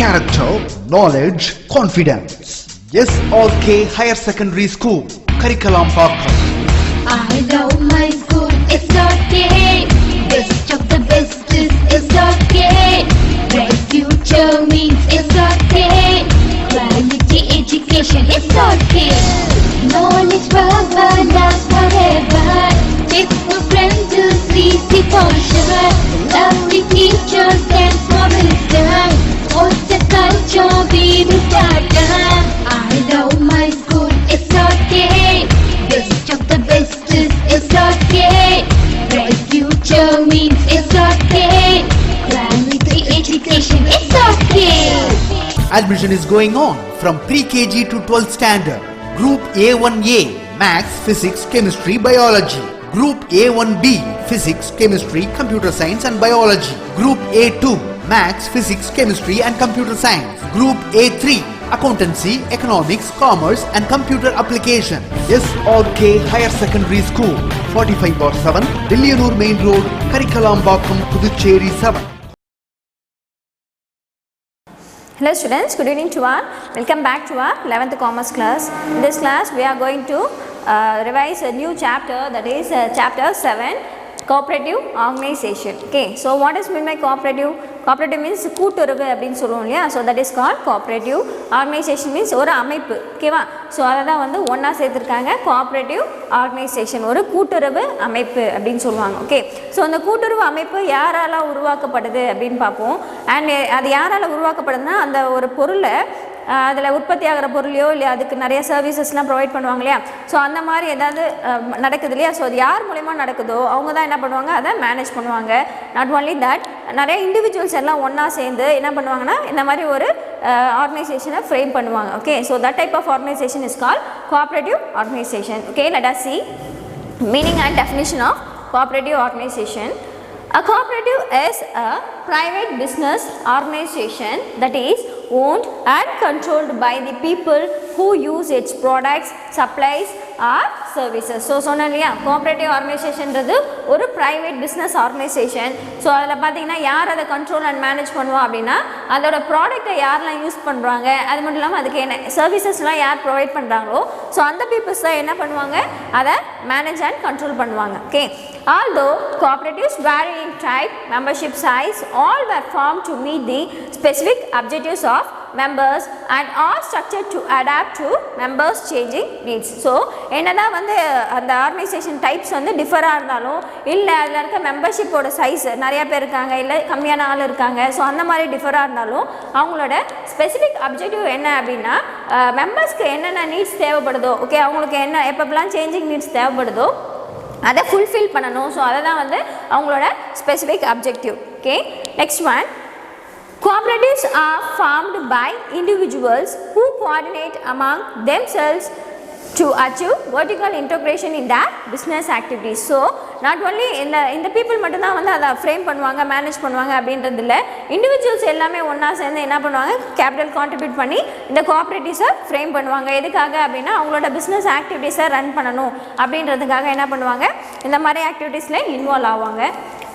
character, knowledge, confidence. SRK Higher Secondary School, Karikalambakkam. I love my school, SRK. Best of the best is SRK. Bright future means SRK. Quality education, SRK. Knowledge forever, love forever. Textbook friends, 3C for sure. Lovely teachers and promising. What's the culture we will start? I love my school, SRK. Best of the best is SRK. Bright future means SRK. Quality education, SRK. Admission is going on from pre-KG to 12th standard. Group A1A, Maths, Physics, Chemistry, Biology. Group A1B, Physics, Chemistry, Computer Science and Biology. Group A2, Maths, Physics, Chemistry and Computer Science. Group A3, Accountancy, Economics, Commerce and Computer Application. SRK Higher Secondary School, 45/7, Dilliyanur Main Road, Karikalambakkam, Puducherry 7. Hello students, good evening to all. Welcome back to our 11th commerce class. In this class we are going to revise a new chapter, that is chapter 7, cooperative organization. Okay, so what is meant by cooperative? Cooperative means கூட்டுறவு அப்படின்னு சொல்லுவோம் இல்லையா. So that is called cooperative. Organisation means ஒரு அமைப்பு. ஓகேவா. So அதை தான் வந்து ஒன்றா சேர்த்துருக்காங்க. கோஆப்ரேட்டிவ் ஆர்கனைசேஷன் ஒரு கூட்டுறவு அமைப்பு அப்படின்னு சொல்லுவாங்க. ஓகே, ஸோ அந்த கூட்டுறவு அமைப்பு யாரால் உருவாக்கப்படுது அப்படின்னு பார்ப்போம். அண்ட் அது யாரால் உருவாக்கப்படுதுன்னா அந்த ஒரு பொருளை அதில் உற்பத்தி ஆகிற பொருளையோ இல்லை அதுக்கு நிறைய சர்வீசஸ்லாம் ப்ரொவைட் பண்ணுவாங்க இல்லையா. ஸோ அந்த மாதிரி ஏதாவது நடக்குது இல்லையா. ஸோ அது யார் மூலயமா நடக்குதோ அவங்க தான் என்ன பண்ணுவாங்க, அதை மேனேஜ் பண்ணுவாங்க. நாட் ஒன்லி தட், நிறைய இண்டிவிஜுவல்ஸ் எல்லாம் ஒன்றா சேர்ந்து என்ன பண்ணுவாங்கன்னா இந்த மாதிரி ஒரு ஆர்கனைசேஷனை ஃப்ரேம் பண்ணுவாங்க. Okay, so that type of organisation is called cooperative organisation. Okay, let us see meaning and definition of cooperative organization. A cooperative is a private business organization that is owned and controlled by the people who use its products, supplies or services. So சொன்னேன் இல்லையா, cooperative ஆர்கனைசேஷன்றது ஒரு private business organisation. So அதில் பார்த்தீங்கன்னா யார் அதை control and manage பண்ணுவா அப்படின்னா அதோட ப்ராடக்ட்டை யாரெல்லாம் யூஸ் பண்ணுறாங்க, அது மட்டும் இல்லாமல் அதுக்கு என்ன சர்வீசஸ்லாம் யார் ப்ரொவைட் பண்ணுறாங்களோ ஸோ அந்த பீப்புள்ஸ் தான் என்ன பண்ணுவாங்க, அதை மேனேஜ் அண்ட் கண்ட்ரோல் பண்ணுவாங்க. Okay, although cooperatives vary in type, membership size, all were formed to meet the specific objectives of members and are structured to adapt to members changing needs. So என்னதான் வந்து அந்த organisation types வந்து டிஃபராக இருந்தாலும் இல்லை அதில் இருக்க மெம்பர்ஷிப்போட size நிறையா பேர் இருக்காங்க இல்லை கம்மியான ஆள் இருக்காங்க, ஸோ அந்த மாதிரி டிஃபராக இருந்தாலும் அவங்களோட ஸ்பெசிஃபிக் அப்ஜெக்டிவ் என்ன அப்படின்னா மெம்பர்ஸ்க்கு என்னென்ன நீட்ஸ் தேவைப்படுதோ, ஓகே அவங்களுக்கு என்ன எப்பப்பெல்லாம் சேஞ்சிங் நீட்ஸ் தேவைப்படுதோ அதை ஃபுல்ஃபில் பண்ணணும். ஸோ அதை தான் வந்து அவங்களோட specific objective. Okay, next one, cooperatives are formed by individuals who coordinate among themselves to achieve vertical integration in their business activities. So not only இந்த people மட்டும்தான் வந்து அதை ஃப்ரேம் பண்ணுவாங்க, மேனேஜ் பண்ணுவாங்க அப்படின்றது இல்லை, இண்டிவிஜுவல்ஸ் எல்லாமே ஒன்றா சேர்ந்து என்ன பண்ணுவாங்க, கேபிட்டல் கான்ட்ரிபியூட் பண்ணி இந்த கோஆப்ரேட்டிவ்ஸை ஃப்ரேம் பண்ணுவாங்க. எதுக்காக அப்படின்னா அவங்களோட பிஸ்னஸ் ஆக்டிவிட்டீஸை ரன் பண்ணணும் அப்படின்றதுக்காக என்ன பண்ணுவாங்க, இந்த மாதிரி ஆக்டிவிட்டீஸில் இன்வால்வ் ஆவாங்க.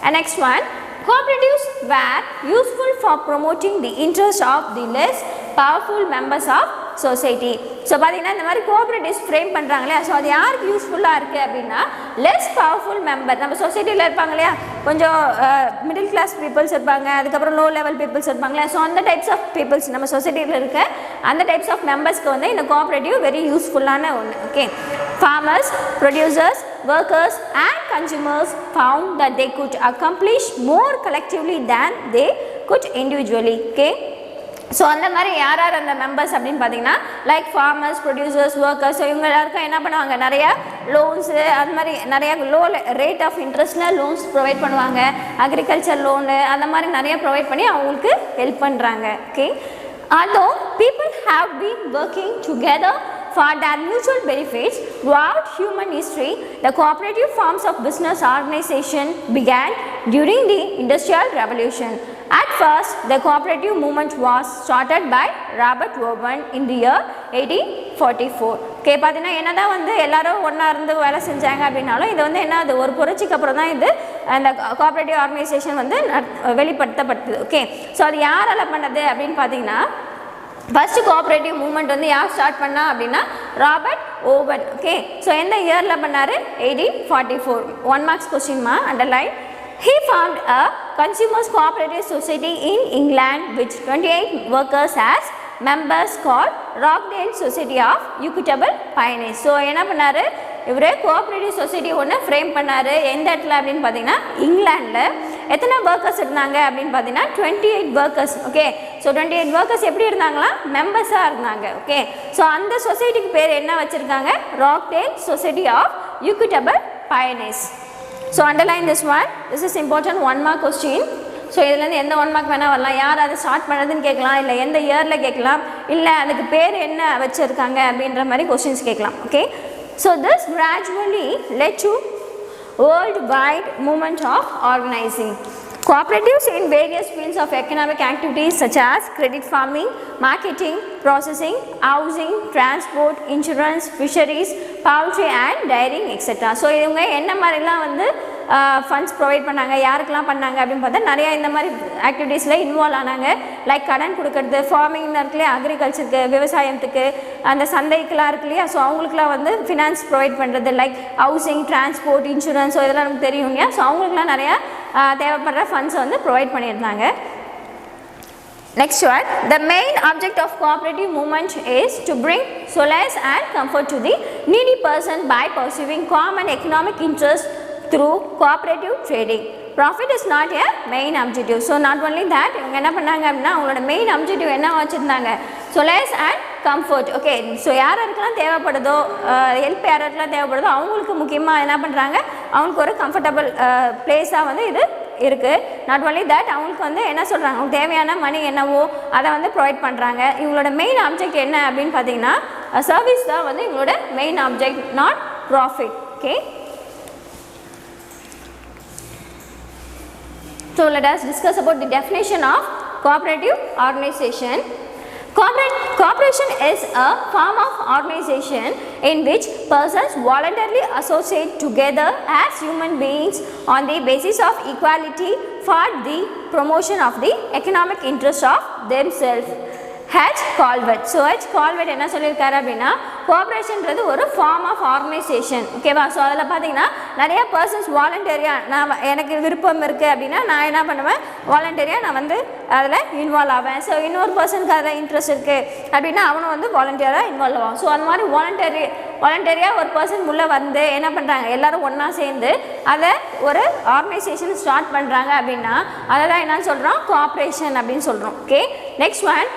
And next one, cooperatives were useful for promoting the interest of the less powerful members of society. So பார்த்தீங்கன்னா இந்த மாதிரி கோஆப்ரேட்டிவ்ஸ் ஃப்ரேம் பண்ணுறாங்க இல்லையா, ஸோ அது யாருக்கு யூஸ்ஃபுல்லாக இருக்குது அப்படின்னா லெஸ் பவர்ஃபுல் மெம்பர் நம்ம சொசைட்டியில் இருப்பாங்க இல்லையா, கொஞ்சம் மிடில் கிளாஸ் பீப்புள்ஸ் இருப்பாங்க, அதுக்கப்புறம் லோ லெவல் பீப்புள்ஸ் இருப்பாங்களே, ஸோ அந்த டைப்ஸ் ஆஃப் பீப்புள்ஸ் நம்ம சொசைட்டியில் இருக்க அந்த டைப்ஸ் ஆஃப் மெம்பர்ஸ்க்கு வந்து இந்த கோஆப்ரேட்டிவ் வெரி யூஸ்ஃபுல்லான ஒன்று. Okay, farmers, producers, workers and consumers found that they could accomplish more collectively than they could individually. Okay, so அந்த மாதிரி யார் யார் அந்த மெம்பர்ஸ் அப்படின்னு பார்த்தீங்கன்னா like farmers, producers, workers, so இவங்க எல்லாருக்கும் என்ன பண்ணுவாங்க, நிறையா லோன்ஸு அது மாதிரி நிறையா லோ ரேட் ஆஃப் இன்ட்ரெஸ்ட்டில் லோன்ஸ் ப்ரொவைட் பண்ணுவாங்க, அக்ரிகல்ச்சர் லோனு அந்த மாதிரி நிறையா ப்ரொவைட் பண்ணி அவங்களுக்கு ஹெல்ப் பண்ணுறாங்க. Okay, although people have been working together for their mutual benefits throughout human history, the cooperative forms of business organization began during the Industrial Revolution. At first, the cooperative movement was started by Robert Owen in the year 1844. Okay பார்த்தீங்கன்னா என்ன தான் வந்து எல்லாரும் ஒன்றா இருந்து வேலை செஞ்சாங்க அப்படின்னாலும் இது வந்து என்ன அது ஒரு புரட்சிக்கு அப்புறம் தான் இது அந்த கோஆப்ரேட்டிவ் ஆர்கனைசேஷன் வந்து வெளிப்படுத்தப்பட்டது. ஓகே ஸோ அது யாரால் பண்ணது அப்படின்னு பார்த்தீங்கன்னா ஃபர்ஸ்ட் கோஆப்ரேட்டிவ் மூவ்மெண்ட் வந்து யார் ஸ்டார்ட் பண்ணா அப்படின்னா ராபர்ட் ஓவன். ஓகே ஸோ எந்த இயரில் பண்ணார்? 1844. 1 மார்க்ஸ் கொஸ்டின்மா underline. He formed a consumers cooperative society in England with 28 workers as members called Rockdale Society of Equitable Pioneers. So என்ன பண்ணார் இவர் கோஆப்ரேட்டிவ் சொசைட்டி ஒன்று ஃப்ரேம் பண்ணார். எந்த இடத்துல அப்படின்னு பார்த்தீங்கன்னா இங்கிலாண்டில். எத்தனை ஒர்க்கர்ஸ் இருந்தாங்க அப்படின்னு பார்த்தீங்கன்னா 28 ஒர்க்கர்ஸ். ஓகே ஸோ 28 ஒர்க்கர்ஸ் எப்படி இருந்தாங்களா? மெம்பர்ஸாக இருந்தாங்க. ஓகே ஸோ அந்த சொசைட்டிக்கு பேர் என்ன வச்சுருக்காங்க? Rochdale society of equitable pioneers. So underline this one. This is important 1 mark question. So இதுலேருந்து எந்த 1 மார்க் வேணால் வரலாம். யார் அதை ஸ்டார்ட் பண்ணதுன்னு கேட்கலாம், இல்லை எந்த இயரில் கேட்கலாம், இல்லை அதுக்கு பேர் என்ன வச்சுருக்காங்க அப்படின்ற மாதிரி கொஸ்டின்ஸ் கேட்கலாம். Okay so this gradually led to worldwide movement of organizing. Cooperatives in various fields of economic activities such as credit farming, marketing, processing, housing, transport, insurance, fisheries, poultry and dairying etc. So இவங்க என்ன மாதிரிலாம் வந்து funds provide பண்ணாங்க, யாருக்கெல்லாம் பண்ணாங்க அப்படின்னு பார்த்தா நிறையா இந்த மாதிரி ஆக்டிவிட்டீஸில் இன்வால்வ் ஆனாங்க. லைக் கடன் கொடுக்கறது, ஃபார்மிங் இருக்குல்லையா, அக்ரிகல்ச்சருக்கு, விவசாயத்துக்கு, அந்த சந்தைக்கெலாம் இருக்கு இல்லையா, ஸோ அவங்களுக்குலாம் வந்து ஃபினான்ஸ் ப்ரொவைட் பண்ணுறது. Like housing, transport, insurance, so இதெல்லாம் நமக்கு தெரியும் இல்லையா. ஸோ அவங்களுக்குலாம் நிறையா தேவைப்படுற ஃபண்ட்ஸை வந்து ப்ரொவைட் பண்ணியிருந்தாங்க. Next one, the main object of cooperative movement is to bring solace and comfort to the needy person by pursuing common economic interest through cooperative trading. Profit is not a main objective. So not only that, இவங்க என்ன பண்ணாங்க அப்படின்னா அவங்களோட main objective என்ன வச்சுருந்தாங்க? solace and comfort. Okay so யாருக்கெல்லாம் தேவைப்படுதோ, help யாருக்கெல்லாம் தேவைப்படுதோ அவங்களுக்கு முக்கியமாக என்ன பண்ணுறாங்க, அவங்களுக்கு ஒரு கம்ஃபர்டபுள் பிளேஸாக வந்து இது இருக்குது. நாட் ஒன்லி தட், அவங்களுக்கு வந்து என்ன சொல்கிறாங்க, அவங்களுக்கு தேவையான மணி என்னவோ அதை வந்து ப்ரொவைட் பண்ணுறாங்க. இவங்களோட மெயின் ஆப்ஜெக்ட் என்ன அப்படின்னு பார்த்தீங்கன்னா சர்வீஸ் தான் வந்து இவங்களோட main object, not profit. Okay so let us discuss about the definition of cooperative organization. Cooperation is a form of organization in which persons voluntarily associate together as human beings on the basis of equality for the promotion of the economic interests of themselves. H. Calvert. So H. Calvert என்ன சொல்லியிருக்காரு அப்படின்னா கோஆப்ரேஷன்றது ஒரு form of organisation. ஓகேவா? So அதில் பார்த்தீங்கன்னா நிறையா persons வாலண்டரியாக நான் எனக்கு விருப்பம் இருக்குது அப்படின்னா நான் என்ன பண்ணுவேன், வாலண்டரியாக நான் வந்து அதில் இன்வால்வ் ஆவேன். ஸோ இன்னொரு பர்சனுக்கு அதில் இன்ட்ரெஸ்ட் இருக்குது அப்படின்னா அவனும் வந்து வாலண்டியராக இன்வால்வ் ஆகும். ஸோ அந்த மாதிரி வாலண்டரியாக ஒரு பர்சன் உள்ளே வந்து என்ன பண்ணுறாங்க, எல்லோரும் ஒன்றா சேர்ந்து அதை ஒரு ஆர்கனைசேஷன் ஸ்டார்ட் பண்ணுறாங்க அப்படின்னா அதை தான் என்னன்னு சொல்கிறோம், கோஆப்ரேஷன் அப்படின்னு சொல்கிறோம். Okay next one,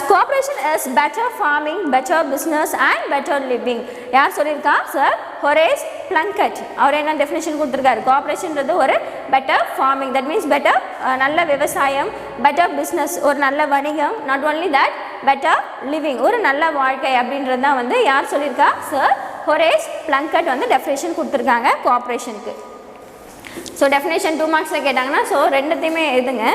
cooperation is better farming, better business and better living. யார் சொல்லியிருக்கா? Sir Horace Plunkett. அவர் என்ன டெஃபினேஷன் கொடுத்துருக்காரு? கோஆப்ரேஷன்றது ஒரு better farming, that means better நல்ல விவசாயம், பெட்டர் பிஸ்னஸ் ஒரு நல்ல வணிகம், not only that better living ஒரு நல்ல வாழ்க்கை அப்படின்றது தான் வந்து யார் சொல்லியிருக்கா? சார் ஹொரேஸ் பிளங்கட் வந்து டெஃபினேஷன் கொடுத்துருக்காங்க கோஆப்ரேஷனுக்கு. ஸோ டெஃபினேஷன் 2 மார்க்ஸில் கேட்டாங்கன்னா ஸோ ரெண்டுத்தையுமே எழுதுங்க.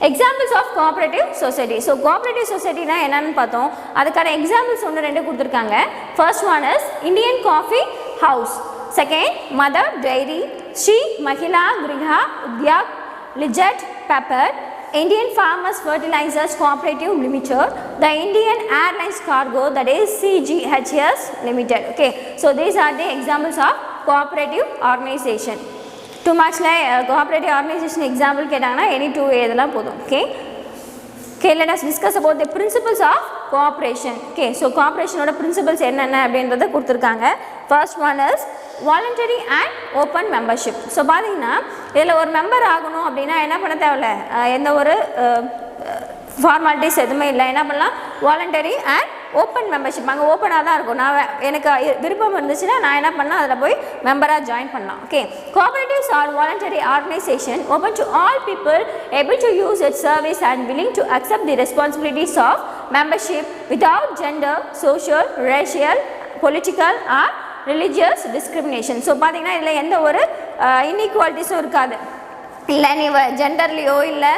Examples of cooperative society. So cooperative சொசைட்டினா என்னன்னு பார்த்தோம், அதுக்கான எக்ஸாம்பிள்ஸ் 1-2 கொடுத்துருக்காங்க. First one is Indian Coffee House, second Mother Dairy, Shri Mahila Griha Udyog Lijjat பெப்பர், Indian Farmers Fertilizers Cooperative Limited, the Indian Airlines Cargo, that is CGHS Limited. Okay, so these are the examples of cooperative organization. 2 மார்க்ஸில் cooperative organization example கேட்டாங்கன்னா any 2 எழுதலாம் போதும். Okay let us discuss about the principles of cooperation. Okay so கோஆப்ரேஷனோட principles என்னென்ன அப்படின்றத கொடுத்துருக்காங்க. First one is voluntary and open membership. So பார்த்தீங்கன்னா இதில் ஒரு மெம்பர் ஆகணும் அப்படின்னா என்ன பண்ண தேவையில்ல, எந்த ஒரு ஃபார்மாலிட்டிஸ் எதுவுமே இல்லை. என்ன பண்ணலாம், வாலண்டரி அண்ட் ஓப்பன் மெம்பர்ஷிப். அங்கே ஓப்பனாக தான் இருக்கும். நான் எனக்கு விருப்பம் இருந்துச்சுன்னா நான் என்ன பண்ணலாம், அதில் போய் மெம்பராக ஜாயின் பண்ணலாம். Okay cooperatives are voluntary organisation open to all people able to use its service and willing to accept the responsibilities of membership without gender, social, racial, political or religious discrimination. So பார்த்தீங்கன்னா இதில் எந்த ஒரு இன்இக்வாலிட்டிஸும் இருக்காது. இல்லை நீ ஜெண்டர்லேயோ இல்லை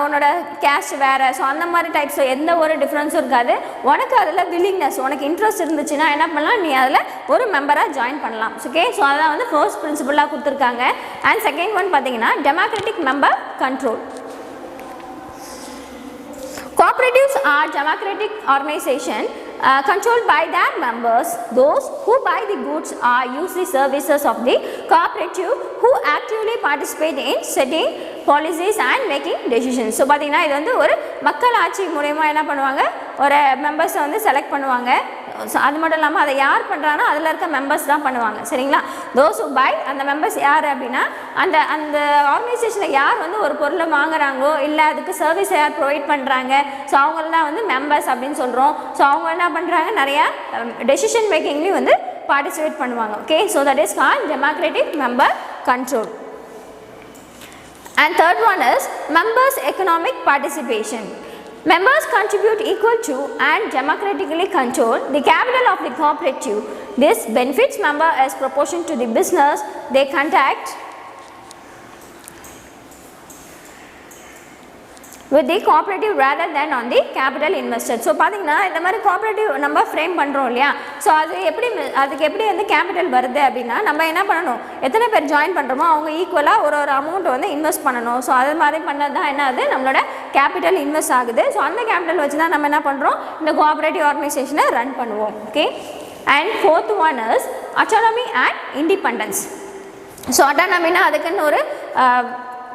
உன்னோட caste வேறு, ஸோ அந்த மாதிரி டைப்ஸ் எந்த ஒரு டிஃப்ரென்ஸும் இருக்காது. உனக்கு அதில் வில்லிங்னஸ், உனக்கு இன்ட்ரெஸ்ட் இருந்துச்சுன்னா என்ன பண்ணலாம், நீ அதில் ஒரு மெம்பராக ஜாயின் பண்ணலாம். ஓகே, ஸோ அதான் வந்து ஃபர்ஸ்ட் பிரின்சிபலாக கொடுத்துருக்காங்க. அண்ட் செகண்ட் ஒன் பார்த்தீங்கன்னா democratic member control. Cooperatives are democratic organization controlled by their members. Those who buy the goods or use the services of the cooperative who actively participate in setting policies and making decisions. So பார்த்தீங்கன்னா இது வந்து ஒரு மக்கள் ஆட்சி மூலயமா என்ன பண்ணுவாங்க, ஒரு மெம்பர்ஸை வந்து செலக்ட் பண்ணுவாங்க. ஸோ அது மட்டும் இல்லாமல் அதை யார் பண்ணுறாங்கன்னா அதில் இருக்க மெம்பர்ஸ் தான் பண்ணுவாங்க. சரிங்களா, தோஸ் ஹூ பை, அந்த மெம்பர்ஸ் யார் அப்படின்னா அந்த அந்த ஆர்கனைசேஷனில் யார் வந்து ஒரு பொருளை வாங்குறாங்களோ இல்லை அதுக்கு சர்வீஸ் யார் ப்ரொவைட் பண்ணுறாங்க, ஸோ அவங்கள வந்து மெம்பர்ஸ் அப்படின்னு சொல்கிறோம். ஸோ அவங்க என்ன பண்ணுறாங்க, நிறையா டெசிஷன் மேக்கிங்லேயும் வந்து பார்ட்டிசிபேட் பண்ணுவாங்க. Okay, so that is called democratic member control. And third one is members economic participation. Members contribute equal to and democratically control the capital of the cooperative. This benefits member as proportion to the business they conduct with the cooperative rather than on the capital invested. So பார்த்தீங்கன்னா இந்த மாதிரி cooperative நம்ம frame பண்ணுறோம் இல்லையா, so அது அதுக்கு எப்படி வந்து கேபிட்டல் வருது அப்படின்னா நம்ம என்ன பண்ணணும், எத்தனை பேர் ஜாயின் பண்ணுறோமோ அவங்க ஈக்குவலாக ஒரு அமௌண்ட் வந்து இன்வெஸ்ட் பண்ணணும். ஸோ அது மாதிரி பண்ணது தான் என்ன ஆகுது, நம்மளோட கேபிட்டல் இன்வெஸ்ட் ஆகுது. ஸோ அந்த கேபிட்டல் வச்சு தான் நம்ம என்ன பண்ணுறோம், இந்த கோஆப்ரேட்டிவ் ஆர்கனைசேஷனை ரன் பண்ணுவோம். Okay, and fourth one is autonomy and independence. So அட்டானமினா அதுக்குன்னு ஒரு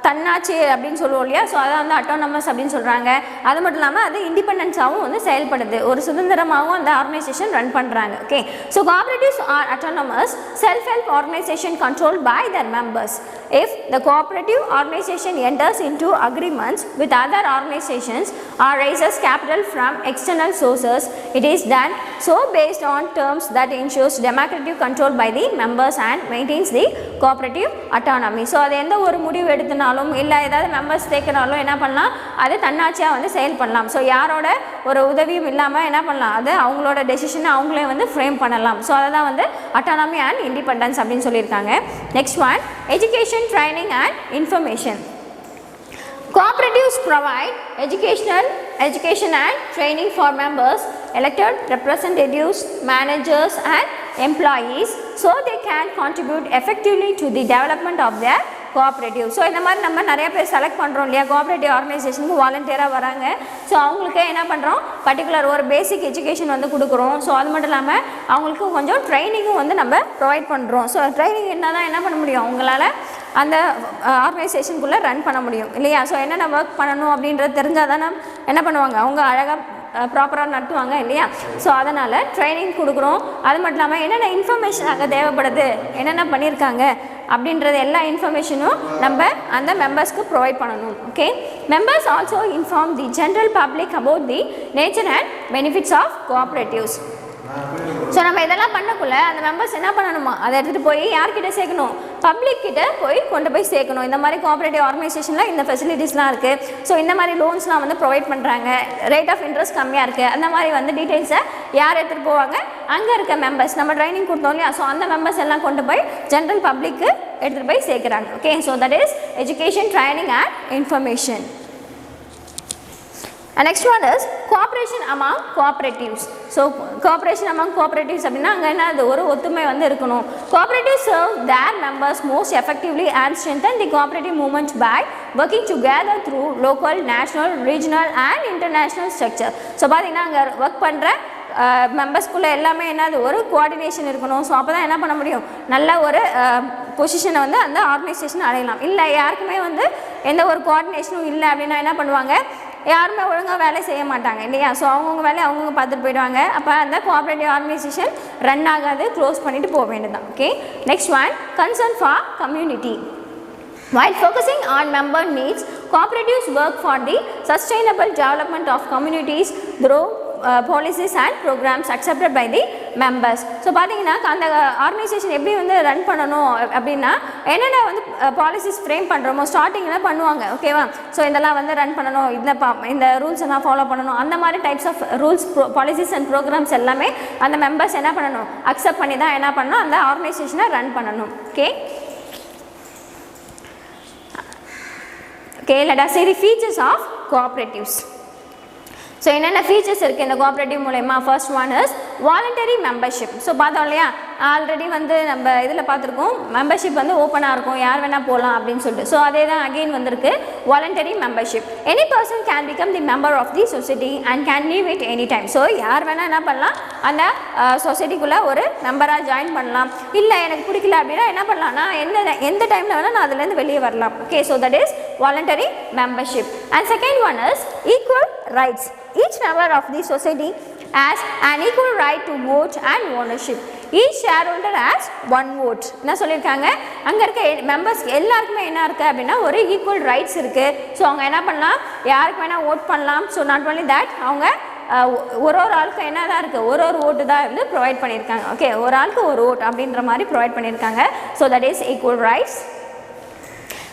தன்னாட்சி அப்படின்னு சொல்லுவோம் இல்லையா, ஸோ அதை வந்து அட்டானமஸ் அப்படின்னு சொல்கிறாங்க. அது மட்டும் இல்லாமல் அது இண்டிபெண்டன்ஸாகவும் வந்து செயல்படுது, ஒரு சுதந்திரமாகவும் அந்த ஆர்கனைசேஷன் ரன் பண்ணுறாங்க. Okay, so cooperatives are autonomous self help organisation controlled by their members. If the cooperative organization enters into agreements with other organizations or raises capital from external sources, it is done so based on terms that ensures democratic control by the members and maintains the cooperative autonomy. So அது எந்த ஒரு முடிவு எடுத்தினாலும் இல்லை ஏதாவது members சேர்க்கனாலும் என்ன பண்ணலாம், அது தன்னாட்சியாக வந்து செயல் பண்ணலாம். ஸோ யாரோட ஒரு உதவியும் இல்லாமல் என்ன பண்ணலாம், அது அவங்களோட டெசிஷனை அவங்களே வந்து ஃப்ரேம் பண்ணலாம். ஸோ அதை தான் வந்து அட்டானமி அண்ட் இண்டிபெண்டன்ஸ் அப்படின்னு சொல்லியிருக்காங்க. Next one education, training and information. Cooperatives provide education and training for members, elected representatives, managers and employees so they can contribute effectively to the development of their cooperative. So இந்த மாதிரி நம்ம நிறைய பேர் select பண்ணுறோம் இல்லையா, cooperative ஆர்கனைசேஷனுக்கு வாலண்டியராக வராங்க. So அவங்களுக்கு என்ன பண்ணுறோம், பர்டிகுலர் ஒரு பேசிக் எஜுகேஷன் வந்து கொடுக்குறோம். ஸோ அது மட்டும் இல்லாமல் அவங்களுக்கு கொஞ்சம் ட்ரைனிங்கும் வந்து நம்ம ப்ரொவைட் பண்ணுறோம். ஸோ ட்ரைனிங் என்ன தான் என்ன பண்ண முடியும், அவங்களால அந்த ஆர்கனைசேஷனுக்குள்ளே ரன் பண்ண முடியும் இல்லையா. ஸோ என்னென்ன ஒர்க் பண்ணணும் அப்படின்றது தெரிஞ்சால் தானே என்ன பண்ணுவாங்க, அவங்க அழகாக ப்ராப்பராக நடத்துவாங்க இல்லையா. ஸோ அதனால் ட்ரைனிங் கொடுக்குறோம். அது மட்டும் இல்லாமல் என்னென்ன இன்ஃபர்மேஷன் அங்கே தேவைப்படுது, என்னென்ன பண்ணியிருக்காங்க அப்படின்றது எல்லா இன்ஃபர்மேஷனும் நம்ம அந்த மெம்பர்ஸ்க்கு ப்ரொவைட் பண்ணணும். Okay, members also inform the general public about the nature and benefits of cooperatives. So நம்ம இதெல்லாம் பண்ணக்குள்ள அந்த மெம்பர்ஸ் என்ன பண்ணணுமா, அதை எடுத்துகிட்டு போய் யார்கிட்ட சேர்க்கணும், பப்ளிக் கிட்ட போய் கொண்டு போய் சேர்க்கணும். இந்த மாதிரி கோஆப்ரேட்டிவ் ஆர்கனைசேஷனில் இந்த ஃபெசிலிட்டிஸ்லாம் இருக்குது, ஸோ இந்த மாதிரி லோன்ஸ்லாம் வந்து ப்ரொவைட் பண்ணுறாங்க, ரேட் ஆஃப் இன்ட்ரெஸ்ட் கம்மியாக இருக்குது, அந்த மாதிரி வந்து டீட்டெயில்ஸை யார் எடுத்துகிட்டு போவாங்க, அங்கே இருக்க மெம்பர்ஸ், நம்ம ட்ரைனிங் கொடுத்தோம் இல்லையா, ஸோ அந்த மெம்பர்ஸ் எல்லாம் கொண்டு போய் ஜென்ரல் பப்ளிக்கு எடுத்துகிட்டு போய் சேர்க்குறாங்க. Okay, so that is education, training and information. And next one is cooperation among cooperatives. So cooperation among cooperatives அப்படின்னா அங்கே என்ன, அது ஒரு ஒத்துமை வந்து இருக்கணும். Cooperatives serve their members most effectively and strengthen the cooperative movement by working together through local, national, regional and international structure. So பார்த்தீங்கன்னா அங்கே ஒர்க் பண்ணுற மெம்பர்ஸ்குள்ளே எல்லாமே என்னது ஒரு கோஆர்டினேஷன் இருக்கணும். ஸோ அப்போ தான் என்ன பண்ண முடியும், நல்ல ஒரு பொசிஷனை வந்து அந்த ஆர்கனைசேஷன் அடையலாம். இல்லை யாருக்குமே வந்து எந்த ஒரு கோஆர்டினேஷனும் இல்லை அப்படின்னா என்ன பண்ணுவாங்க, யாருமே ஒழுங்காக வேலை செய்ய மாட்டாங்க இல்லையா. ஸோ அவங்கவுங்க வேலையை அவங்கவுங்க பார்த்துட்டு போயிடுவாங்க. அப்போ அந்த கோஆப்ரேட்டிவ் ஆர்கனைசேஷன் ரன் ஆகாது, க்ளோஸ் பண்ணிவிட்டு போக வேண்டியதான். Okay, next one concern for community. While focusing on member needs, cooperatives work for the sustainable development of communities through policies and programs accepted by the members. So பார்த்தீங்கன்னா அந்த organisation எப்படி வந்து run பண்ணணும் அப்படின்னா என்னென்ன வந்து பாலிசிஸ் ஃப்ரேம் பண்ணுறோமோ ஸ்டார்டிங்கில் பண்ணுவாங்க. ஓகேவா, ஸோ இதெல்லாம் வந்து ரன் பண்ணணும், இந்த ரூல்ஸ் எல்லாம் ஃபாலோ பண்ணணும், அந்த மாதிரி types of rules, policies and programmes எல்லாமே அந்த மெம்பர்ஸ் என்ன பண்ணணும், அக்செப்ட் பண்ணி தான் என்ன பண்ணணும், அந்த ஆர்கனைசேஷனை ரன் பண்ணணும். Okay, Okay, let us see the features of cooperatives. So என்னென்ன ஃபீச்சர்ஸ் இருக்குது இந்த கோஆப்ரேட்டிவ் மூலயமா? First one is voluntary membership. So பார்த்தோம் இல்லையா, ஆல்ரெடி வந்து நம்ம இதில் பார்த்துருக்கோம், மெம்பர்ஷிப் வந்து ஓப்பனாக இருக்கும், யார் வேணால் போகலாம் அப்படின்னு சொல்லிட்டு. ஸோ அதே தான் அகெயின் வந்திருக்கு voluntary membership. Any person can become the member of the society and can leave it any time. So யார் வேணால் என்ன பண்ணலாம், அந்த சொசைட்டிக்குள்ளே ஒரு மெம்பராக ஜாயின் பண்ணலாம். இல்லை எனக்கு பிடிக்கல அப்படின்னா என்ன பண்ணலாம்னா எந்த டைமில் வேணால் நான் அதுலேருந்து வெளியே வரலாம். Okay, so that is voluntary membership. And second one is equal rights. Each member of the society has an equal right to vote and ownership. Each shareholder has one vote. என்ன சொல்லியிருக்காங்க, அங்கே இருக்க மெம்பர்ஸ் எல்லாருக்குமே என்ன இருக்குது அப்படின்னா ஒரு equal rights இருக்குது. ஸோ அவங்க என்ன பண்ணலாம், யாருக்கு வேணால் ஓட் பண்ணலாம். ஸோ நாட் ஒன்லி தட், அவங்க ஒரு ஆளுக்கு என்ன தான் இருக்குது, ஒரு ஓட்டு தான் வந்து ப்ரொவைட் பண்ணியிருக்காங்க. ஓகே, ஒரு ஆளுக்கு ஒரு ஓட் அப்படின்ற மாதிரி ப்ரொவைட் பண்ணியிருக்காங்க. So that is equal rights.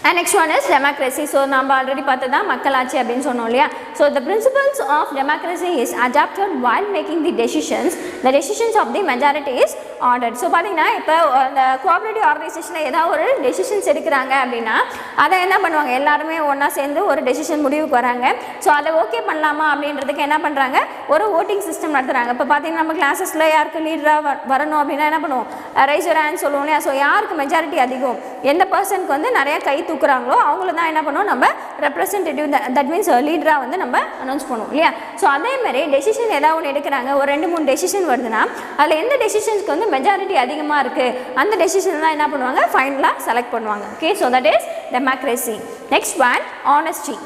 And next one is democracy. So நம்ம ஆல்ரெடி பார்த்ததா மக்களாட்சி அப்படின்னு சொன்னோம் இல்லையா. So the principles of democracy is adopted while making the decisions. The decisions of the majority is ordered. So பார்த்தீங்கன்னா இப்போ அந்த cooperative ஆர்கனைசேஷனில் ஏதாவது ஒரு டெசிஷன்ஸ் எடுக்கிறாங்க அப்படின்னா அதை என்ன பண்ணுவாங்க, எல்லாருமே ஒன்றா சேர்ந்து ஒரு டெசிஷன் முடிவுக்கு வராங்க. ஸோ அதை ஓகே பண்ணலாமா அப்படின்றதுக்கு என்ன பண்ணுறாங்க, ஒரு ஓட்டிங் சிஸ்டம் நடத்துகிறாங்க. இப்போ பார்த்தீங்கன்னா நம்ம கிளாஸஸில் யாருக்கு லீடராக வரணும் அப்படின்னா என்ன பண்ணுவோம், ரைஸ் யுவர் ஹேண்ட் சொல்லுவோம் இல்லையா. ஸோ யாருக்கு மெஜாரிட்டி அதிகம், எந்த பர்சனுக்கு வந்து நிறைய கை தூக்குறாங்களோ அவங்கள தான் என்ன பண்ணுவோம், நம்ம ரெப்ரசன்டேட்டிவ், தட் மீன்ஸ் லீடராக வந்து நம்ம அனௌன்ஸ் பண்ணுவோம் இல்லையா. ஸோ அதேமாதிரி டெசிஷன் ஏதாவது ஒன்று எடுக்கிறாங்க, ஒரு 2-3 டெசிஷன் வருதுன்னா அதில் எந்த டெசிஷன்ஸ்க்கு வந்து மெஜாரிட்டி அதிகமாக இருக்குது அந்த டெசிஷன் தான் என்ன பண்ணுவாங்க, ஃபைனலாக செலக்ட் பண்ணுவாங்க. Okay, so that is democracy. Next one, honesty.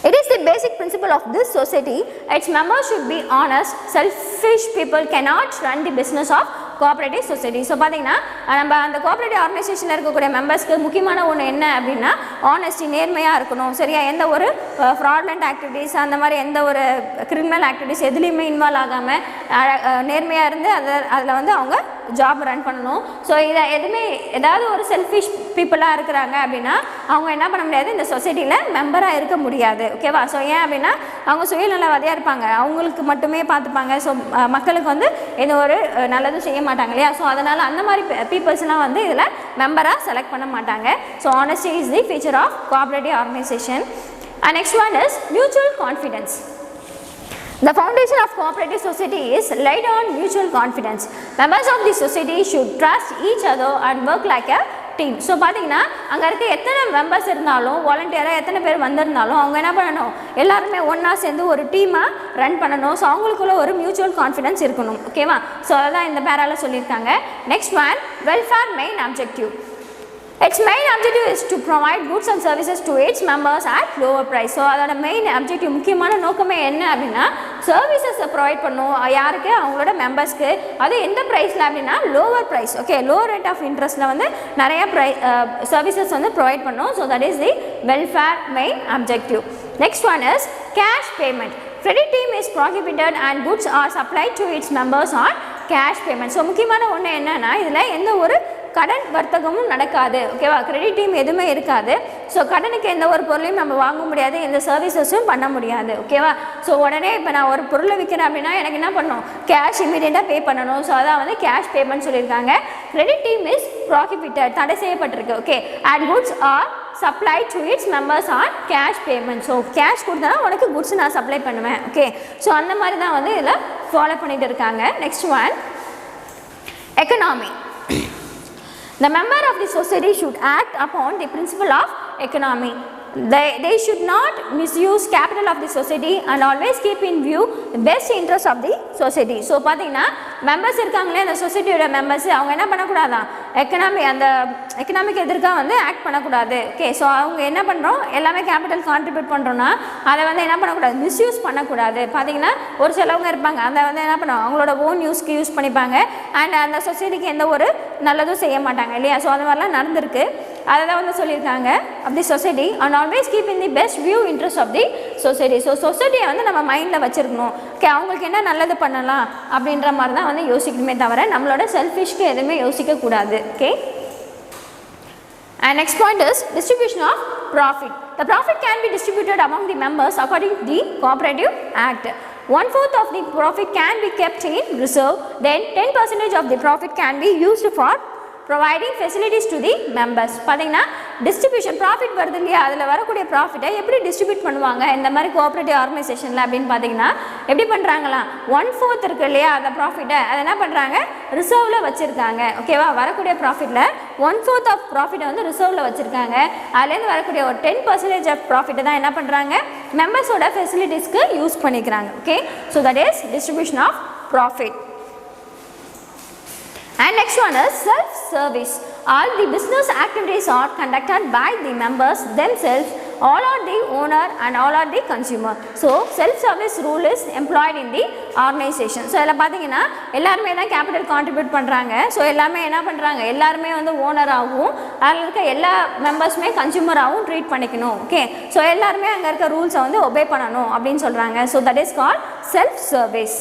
It is the basic principle of this society. Its members should be honest. Selfish people cannot run the business of cooperative society. So பார்த்தீங்கன்னா நம்ம அந்த cooperative ஆர்கனைசேஷனில் இருக்கக்கூடிய மெம்பர்ஸ்க்கு முக்கியமான ஒன்று என்ன அப்படின்னா honesty, நேர்மையாக இருக்கணும். சரியா, எந்த ஒரு ஃப்ராட்லண்ட் ஆக்டிவிட்டீஸ் அந்த மாதிரி எந்த ஒரு கிரிமினல் ஆக்டிவிட்டீஸ் எதுலேயுமே இன்வால்வ் ஆகாமல் நேர்மையாக இருந்து அதில் வந்து அவங்க ஜாப் ரன் பண்ணணும். ஸோ இதை எதுவுமே ஏதாவது ஒரு செல்ஃபிஷ் பீப்புளாக இருக்கிறாங்க அப்படின்னா அவங்க என்ன பண்ண முடியாது, இந்த சொசைட்டியில் மெம்பராக இருக்க முடியாது. ஓகேவா. ஸோ ஏன் அப்படின்னா அவங்க சுயநலவாதியாக இருப்பாங்க, அவங்களுக்கு மட்டுமே பார்த்துப்பாங்க. ஸோ மக்களுக்கு வந்து எந்த ஒரு நல்லதும் செய்ய மாட்டாங்க இல்லையா. ஸோ அதனால் அந்த மாதிரி பீப்புள்ஸ்லாம் வந்து இதில் மெம்பராக செலக்ட் பண்ண மாட்டாங்க. So honesty is the feature of cooperative organisation. And next one is mutual confidence. The foundation of cooperative society is laid on mutual confidence. Members of the society should trust each other and work like a team. So பார்த்தீங்கன்னா அங்கே இருக்க எத்தனை members இருந்தாலும், வாலண்டியராக எத்தனை பேர் வந்திருந்தாலும் அவங்க என்ன பண்ணணும், எல்லாருமே ஒன்றா சேர்ந்து ஒரு டீமாக ரன் பண்ணணும். ஸோ அவங்களுக்குள்ள ஒரு மியூச்சுவல் கான்ஃபிடன்ஸ் இருக்கணும். ஓகேவா. ஸோ அதான் இந்த பேரால் சொல்லியிருக்காங்க. Next one, welfare main objective. Its main objective is to provide goods and services to its members at lower price. So அதோட மெயின் அப்ஜெக்டிவ், முக்கியமான நோக்கமே என்ன அப்படின்னா சர்வீசஸை ப்ரொவைட் பண்ணும். யாருக்கு, அவங்களோட மெம்பர்ஸ்க்கு. அது எந்த ப்ரைஸில் அப்படின்னா lower price. Okay, lower rate of இன்ட்ரெஸ்ட்டில் வந்து நிறைய சர்வீசஸ் வந்து ப்ரொவைட் பண்ணும். So that is the welfare main objective. Next one is cash payment. Credit team is prohibited and goods are supplied to its members on cash payment. So முக்கியமான ஒன்று என்னன்னா இதில் எந்த ஒரு கடன் வர்த்தகமும் நடக்காது. ஓகேவா. கிரெடிட் டீம் எதுவுமே இருக்காது. ஸோ கடனுக்கு எந்த ஒரு பொருளையும் நம்ம வாங்க முடியாது, எந்த சர்வீசஸும் பண்ண முடியாது. ஓகேவா. ஸோ உடனே இப்போ நான் ஒரு பொருளை விற்கிறேன் அப்படின்னா எனக்கு என்ன பண்ணணும், கேஷ் இமீடியட்டாக பே பண்ணணும். ஸோ அதான் வந்து கேஷ் பேமெண்ட் சொல்லியிருக்காங்க. கிரெடிட் டீம் இஸ் ப்ராஹிபிட்டட், தடை செய்யப்பட்டிருக்கு. Okay, and goods are supply to its members on cash payment. So cash கொடுத்தா உனக்கு குட்ஸ் நான் சப்ளை பண்ணுவேன். ஓகே, ஸோ அந்த மாதிரி தான் வந்து இதில் ஃபாலோ பண்ணிட்டு இருக்காங்க. Next one, economy. The member of the society should act upon the principle of economy. They should not misuse capital of the society and always keep in view the best interest of the society. So பார்த்தீங்கன்னா members இருக்காங்களே அந்த சொசைட்டியோட members, அவங்க என்ன பண்ணக்கூடாதான், அந்த economic எதிர்க்காக வந்து act பண்ணக்கூடாது. Okay, so அவங்க என்ன பண்ணுறோம், எல்லாமே கேபிட்டல் கான்ட்ரிபியூட் பண்ணுறோன்னா அதை வந்து என்ன பண்ணக்கூடாது, மிஸ்யூஸ் பண்ணக்கூடாது. பார்த்தீங்கன்னா ஒரு சிலவங்க இருப்பாங்க, அதை வந்து என்ன பண்ணுவாங்க, அவங்களோட ஓன் யூஸ்க்கு யூஸ் பண்ணிப்பாங்க அண்ட் அந்த சொசைட்டிக்கு எந்த ஒரு நல்லதும் செய்ய மாட்டாங்க இல்லையா. ஸோ அது மாதிரிலாம் நடந்திருக்கு. அதை தான் வந்து சொல்லியிருக்காங்க of the society and always keep in the best view interest of the society. So சொசைட்டியை வந்து நம்ம மைண்டில் வச்சுருக்கணும். ஓகே, அவங்களுக்கு என்ன நல்லது பண்ணலாம் அப்படின்ற மாதிரி தான் வந்து யோசிக்கணுமே தவிர நம்மளோட செல்ஃபிஷ்க்கு எதுவுமே யோசிக்கக்கூடாது. Okay, and next point is distribution of profit. The profit can be distributed among the members according to the Cooperative Act. 1/4 of the profit can be kept in reserve. Then 10% of the profit can be used for providing facilities to the members. பார்த்தீங்கன்னா distribution profit வருது இல்லையா, அதில் வரக்கூடிய ப்ராஃபிட்டை எப்படி distribute பண்ணுவாங்க இந்த மாதிரி கோஆப்ரேட்டிவ் ஆர்கனைசேஷனில் அப்படின்னு பார்த்தீங்கன்னா எப்படி பண்ணுறாங்களா, 1/4 இருக்கு இல்லையா அந்த ப்ராஃபிட்டை அதை என்ன பண்ணுறாங்க ரிசர்வில் வச்சுருக்காங்க. ஓகேவா, வரக்கூடிய ப்ராஃபிட்டில் 1/4 ஆஃப் ப்ராஃபிட்டை வந்து ரிசர்வில் வச்சுருக்காங்க. அதுலேருந்து வரக்கூடிய ஒரு 10% ஆஃப் ப்ராஃபிட்டை தான் என்ன பண்ணுறாங்க மெம்பர்ஸோட ஃபெசிலிட்டிஸ்க்கு யூஸ் பண்ணிக்கிறாங்க. Okay, so that is distribution of profit. And next one is self-service. All the business activities are conducted by the members themselves. All are the owner and all are the consumer. So self-service rule is employed in the organization. So இதில் பார்த்தீங்கன்னா எல்லாருமே தான் capital contribute பண்ணுறாங்க. So எல்லாமே என்ன பண்ணுறாங்க, எல்லாருமே வந்து ஓனராகவும் அதில் இருக்க எல்லா மெம்பர்ஸுமே கன்சியூமராகவும் ட்ரீட் பண்ணிக்கணும். ஓகே, ஸோ எல்லாருமே அங்கே இருக்க ரூல்ஸை வந்து ஒபே பண்ணணும் அப்படின்னு சொல்கிறாங்க. So that is called self-service.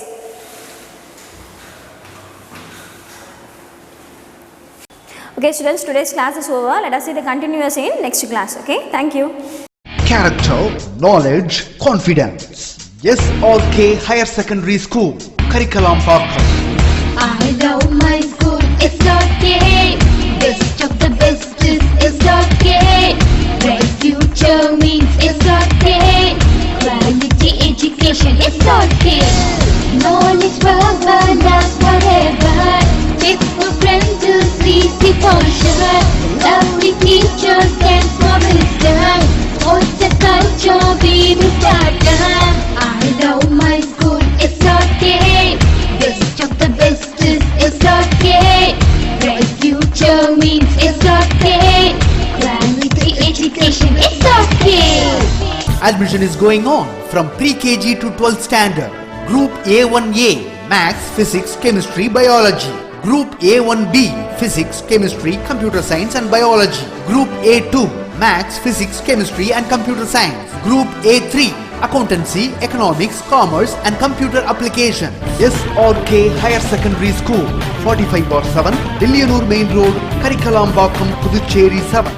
Okay students, today's class is over. Let us see the continuous in next class. Okay, thank you. Character, knowledge, confidence. SRK Higher Secondary School, Curriculum Parkram. I love my school, it's okay. Best of the best is okay. Bright future means it's okay. Quality education, it's okay. Knowledge forever, last forever. Faithful friends to see the portion. Lovely teachers and for wisdom. What's the culture we will start? I love my school, it's okay. Best of the best is okay. Bright future means it's okay. Quality education, it's okay. Admission is going on from pre-KG to 12th standard. Group A1A, Maths, Physics, Chemistry, Biology. Group A1B, Physics, Chemistry, Computer Science and Biology. Group A2, Maths, Physics, Chemistry and Computer Science. Group A3, Accountancy, Economics, Commerce and Computer Application. SRK Higher Secondary School, 45/7, Dillianur Main Road, Karikalambakkam, Puducherry 7.